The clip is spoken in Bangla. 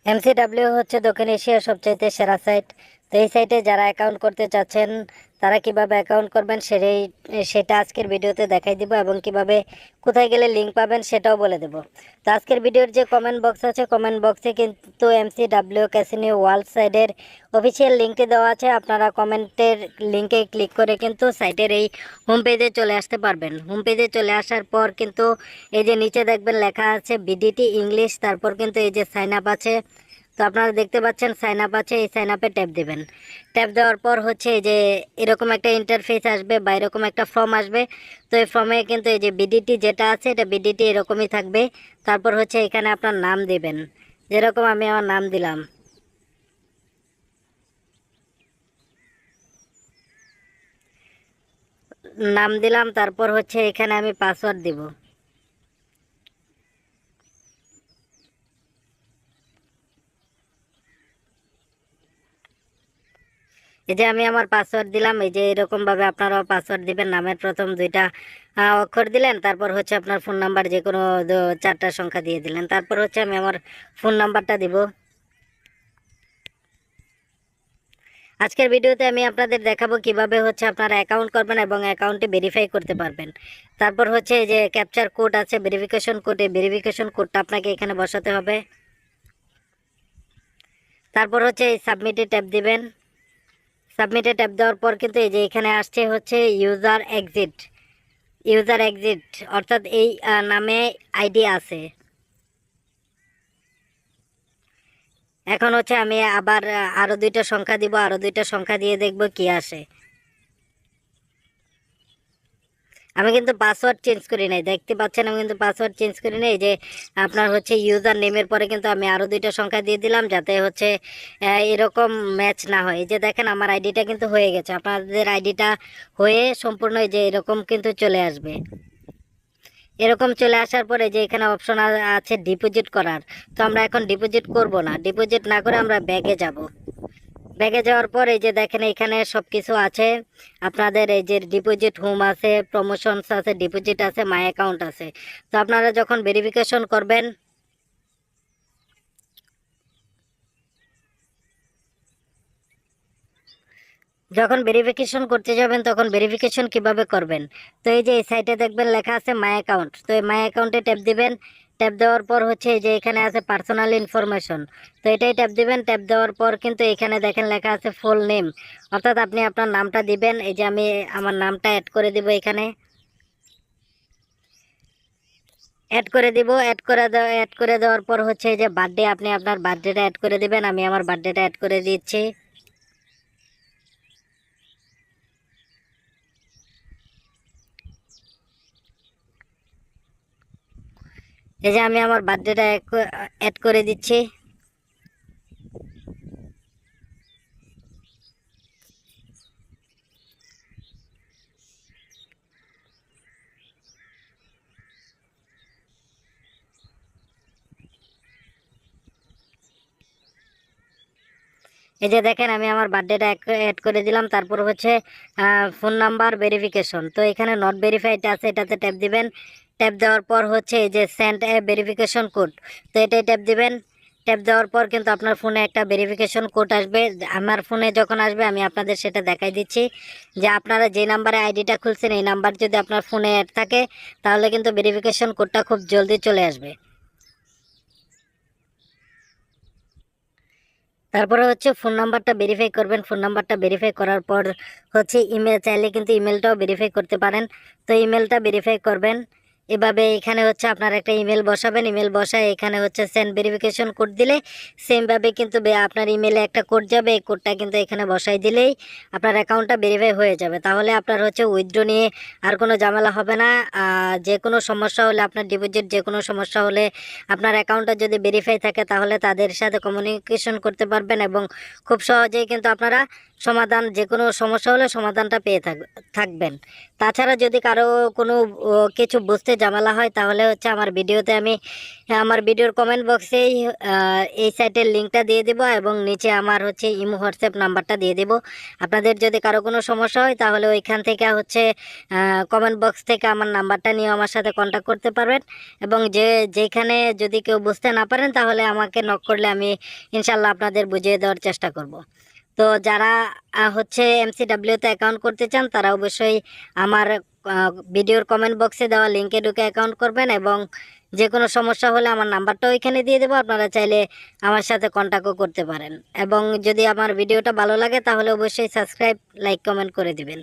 এমসিডাব্লিউ হচ্ছে দক্ষিণ এশিয়ার সবচাইতে সেরা সাইট। তো এই সাইটে যারা অ্যাকাউন্ট করতে চাচ্ছেন তারা কিভাবে অ্যাকাউন্ট করবেন সেটা আজকের ভিডিওতে দেখাই দিব, এবং কিভাবে কোথায় গেলে লিঙ্ক পাবেন সেটাও বলে দেব। তো আজকের ভিডিওর যে কমেন্ট বক্স আছে, কমেন্ট বক্সে কিন্তু এমসিডাব্লিউ ক্যাসিনো ওয়ার্ল্ড সাইটের অফিসিয়াল লিঙ্কটি দেওয়া আছে। আপনারা কমেন্টের লিঙ্কে ক্লিক করে কিন্তু সাইটের এই হোম পেজে চলে আসতে পারবেন। হোম পেজে চলে আসার পর কিন্তু এই যে নিচে দেখবেন লেখা আছে বিডিটি ইংলিশ, তারপর কিন্তু এই যে সাইন আপ আছে। তো আপনারা দেখতে পাচ্ছেন সাইন আপ আছে, এই সাইন আপে ট্যাপ দেবেন। ট্যাপ দেওয়ার পর হচ্ছে এই যে এরকম একটা ইন্টারফেস আসবে বা এরকম একটা ফর্ম আসবে। তো এই ফর্মে কিন্তু এই যে বিডিটি যেটা আছে এটা বিডিটি এরকমই থাকবে। তারপর হচ্ছে এখানে আপনার নাম দেবেন, যেরকম আমি আমার নাম দিলাম। নাম দিলাম, তারপর হচ্ছে এখানে আমি পাসওয়ার্ড দিব। এই যে আমি আমার পাসওয়ার্ড দিলাম। এই যে এরকমভাবে আপনারাও পাসওয়ার্ড দিবেন। নামের প্রথম দুইটা অক্ষর দিলেন, তারপর হচ্ছে আপনার ফোন নাম্বার যে কোনো চারটা সংখ্যা দিয়ে দিলেন। তারপর হচ্ছে আমি আমার ফোন নাম্বারটা দিব। আজকের ভিডিওতে আমি আপনাদের দেখাবো কিভাবে হচ্ছে আপনারা অ্যাকাউন্ট করবেন এবং অ্যাকাউন্টটি ভেরিফাই করতে পারবেন। তারপর হচ্ছে এই যে ক্যাপচার কোড আছে, ভেরিফিকেশন কোড, এই ভেরিফিকেশন কোডটা আপনাকে এখানে বসাতে হবে। তারপর হচ্ছে এই সাবমিটে ট্যাপ দিবেন। সাবমিটে ট্যাপ দেওয়ার পর কিন্তু এই যে এখানে আসছে হচ্ছে ইউজার এক্সিট, অর্থাৎ এই নামে আইডি আছে। এখন হচ্ছে আমি আবার আরও দুইটা সংখ্যা দিব, আরও দুইটা সংখ্যা দিয়ে দেখব কি আসে। আমি কিন্তু পাসওয়ার্ড চেঞ্জ করি নাই, দেখতে পাচ্ছেন আমি কিন্তু পাসওয়ার্ড চেঞ্জ করি নাই। যে আপনার হচ্ছে ইউজার নেমের পরে কিন্তু আমি আরও দুইটা সংখ্যা দিয়ে দিলাম, যাতে হচ্ছে এরকম ম্যাচ না হয়। এই যে দেখেন আমার আইডিটা কিন্তু হয়ে গেছে। আপনাদের আইডিটা হয়ে সম্পূর্ণ এই যে এরকম কিন্তু চলে আসবে। এরকম চলে আসার পরে যে এখানে অপশন আছে ডিপোজিট করার, তো আমরা এখন ডিপোজিট করব না। ডিপোজিট না করে আমরা ব্যাগে যাব। ব্যাগে যাওয়ার পর এই যে দেখেন এখানে সব কিছু আছে আপনাদের। এই যে ডিপোজিট হোম আছে, প্রমোশনস আছে, ডিপোজিট আছে, মাই অ্যাকাউন্ট আছে। তো আপনারা যখন ভেরিফিকেশন করবেন, যখন ভেরিফিকেশন করতে যাবেন তখন ভেরিফিকেশন কিভাবে করবেন, তো এই যে এই সাইটে দেখবেন লেখা আছে মাই অ্যাকাউন্ট। তো এই মাই অ্যাকাউন্টে ট্যাপ দিবেন। ট্যাপ দেওয়ার পর হচ্ছে এই যে এখানে আছে পার্সোনাল ইনফরমেশন, তো এটাই ট্যাপ দিবেন। ট্যাপ দেওয়ার পর কিন্তু এখানে দেখেন লেখা আছে ফুল নেম, অর্থাৎ আপনি আপনার নামটা দিবেন। এই যে আমি আমার নামটা অ্যাড করে দিব, এখানে অ্যাড করে দিব। অ্যাড করে দেওয়ার পর হচ্ছে এই যে বার্থডে, আপনি আপনার বার্থডেটা অ্যাড করে দিবেন। আমি আমার বার্থডেটা অ্যাড করে দিচ্ছি। এই যে আমি আমার বার্থডেটা অ্যাড করে দিচ্ছি। এই যে দেখেন আমি আমার বার্থডেটা অ্যাড করে দিলাম। তারপর হচ্ছে ফোন নাম্বার ভেরিফিকেশন, তো এখানে নট ভেরিফাইড আছে, এটাতে ট্যাপ দিবেন। ট্যাপ দেওয়ার পর হচ্ছে এই যে সেন্ড এ ভেরিফিকেশন কোড, তো এটাই ট্যাপ দিবেন। ট্যাপ দেওয়ার পর কিন্তু আপনার ফোনে একটা ভেরিফিকেশন কোড আসবে। আমার ফোনে যখন আসবে আমি আপনাদের সেটা দেখাই দিচ্ছি। যে আপনারা যে নাম্বারে আইডিটা খুলছেন এই নাম্বার যদি আপনার ফোনে অ্যাড থাকে, তাহলে কিন্তু ভেরিফিকেশন কোডটা খুব জলদি চলে আসবে। তারপরে হচ্ছে ফোন নাম্বারটা ভেরিফাই করবেন। ফোন নাম্বারটা ভেরিফাই করার পর হচ্ছে ইমেল, চাইলে কিন্তু ইমেলটাও ভেরিফাই করতে পারেন। তো ইমেলটা ভেরিফাই করবেন এভাবে। এখানে হচ্ছে আপনার একটা ইমেল বসাবেন। ইমেল বসায় এখানে হচ্ছে সেন্ড ভেরিফিকেশন কোড দিলে সেমভাবে কিন্তু আপনার ইমেলে একটা কোড যাবে। এই কোডটা কিন্তু এখানে বসাই দিলেই আপনার অ্যাকাউন্টটা ভেরিফাই হয়ে যাবে। তাহলে আপনার হচ্ছে উইথড্র নিয়ে আর কোনো ঝামেলা হবে না। যে কোনো সমস্যা হলে, আপনার ডিপোজিট যে কোনো সমস্যা হলে, আপনার অ্যাকাউন্টটা যদি ভেরিফাই থাকে তাহলে তাদের সাথে কমিউনিকেশন করতে পারবেন এবং খুব সহজেই কিন্তু আপনারা সমাধান, যে কোনো সমস্যা হলে সমাধানটা পেয়ে থাকবেন। তাছাড়া যদি কারো কোনো কিছু বুঝতে ঝামেলা হয় তাহলে হচ্ছে আমার ভিডিওতে আমি আমার ভিডিওর কমেন্ট বক্সেই এই সাইটের লিঙ্কটা দিয়ে দেবো এবং নিচে আমার হচ্ছে ইমো হোয়াটসঅ্যাপ নাম্বারটা দিয়ে দেবো। আপনাদের যদি কারো কোনো সমস্যা হয় তাহলে ওইখান থেকে হচ্ছে কমেন্ট বক্স থেকে আমার নাম্বারটা নিয়ে আমার সাথে কন্ট্যাক্ট করতে পারবেন। এবং যেখানে যদি কেউ বুঝতে না পারেন তাহলে আমাকে নক করলে আমি ইনশাল্লাহ আপনাদের বুঝিয়ে দেওয়ার চেষ্টা করব। তো যারা হচ্ছে এমসিডাব্লিউতে অ্যাকাউন্ট করতে চান তারা অবশ্যই আমার ভিডিওর কমেন্ট বক্সে দেওয়া লিঙ্কে ঢুকে অ্যাকাউন্ট করবেন এবং যে কোনো সমস্যা হলে আমার নাম্বারটাও এখানে দিয়ে দেবো, আপনারা চাইলে আমার সাথে কন্ট্যাক্টও করতে পারেন। এবং যদি আমার ভিডিওটা ভালো লাগে তাহলে অবশ্যই সাবস্ক্রাইব, লাইক, কমেন্ট করে দিবেন।